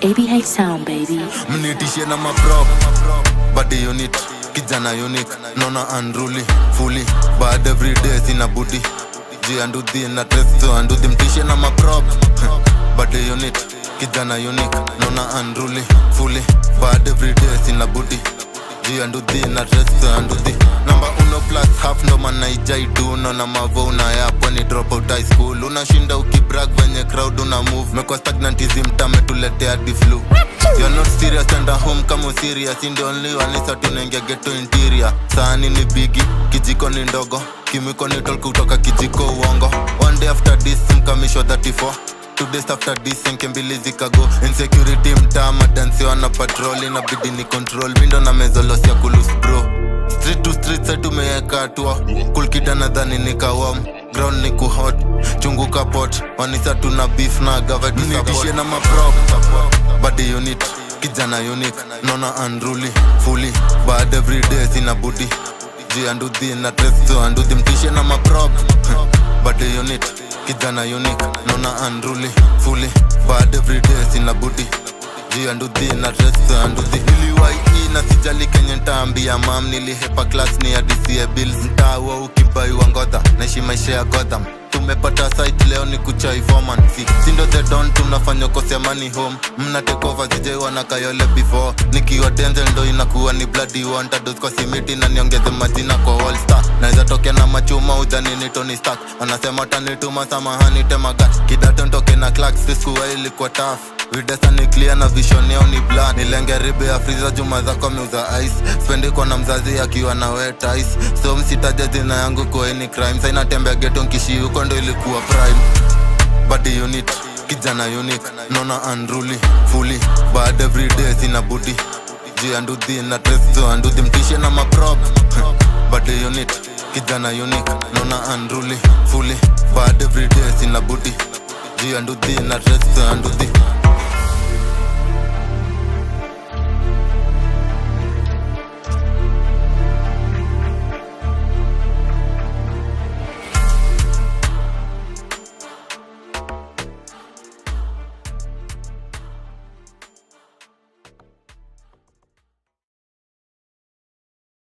ABH sound baby. Mnitishe na maprop body unit kijana unique nona unruly fully bad every day sina booty G anduthi na tresto anduthi mtishe na maprop body unit kijana unique nona unruly fully bad every day sina booty G anduthi na tresto anduthi number 1 plus half ndo manaijai do nona mavo unayapo ni drop out high school unashinda ukibrag venye crowd una move mekwa stagnantism tametuletea di flu You're not serious and at home kama serious in the only one is tunenge ghetto interior Sahani ni bigi, kijiko ni ndogo Kimiko ni tol kutoka kijiko uongo One day after this mkamisho 34 2 days after this nkembili zikago Insecurity mtama dansi wana patrol inabidi ni control Mindo na mezolos ya kulus bro Street to street side tumeyeka atua Cool kida nadhani nikawam Ground ni kuhot, chungu kapot Wanisa tuna beef na gava support Mnitishe na maprop body unit, kijana unique nona unruly, fully bad every day sina booty G anduthi na tresto anduthi mtishe na maprop body unit, kijana unique nona unruly, fully bad every day sina booty G anduthi na tresto anduthi niliwai na sijali kenye ntaambia mam nilihepa class ni adisia bills Ntawa ukibai wangodha naishi maisha ya Gotham Tumepata site leo ni kuchai foreman Sindo the don tunafanya kose money home Mna take over zijai wana kayole before Nikiwa Denzel ndo inakuwa ni bloody wanted Kwa simiti na niongeze majina kwa all star Naeza tokea na machuma udhani ni Tony Stark Anasema tanituma samahani temagat Kidato ntoke na Clarks sikuwa ilikuwa tough Videsa ni clear na vision yao ni blood Nilenge ribe ya freezer juma zako miuza ice Spendi kwa na mzazi akiwa na wet ice So msitaja jina yangu kwa any crime Saina tembea ghetto nkishi huko ndo ilikuwa prime Body unit, kijana unique Nona unruly, fully bad every day sina booty G anduthi na tresto anduthi mtishe na maprop Body unit, kijana unique Nona unruly, fully bad every day sina booty G anduthi na tresto anduthi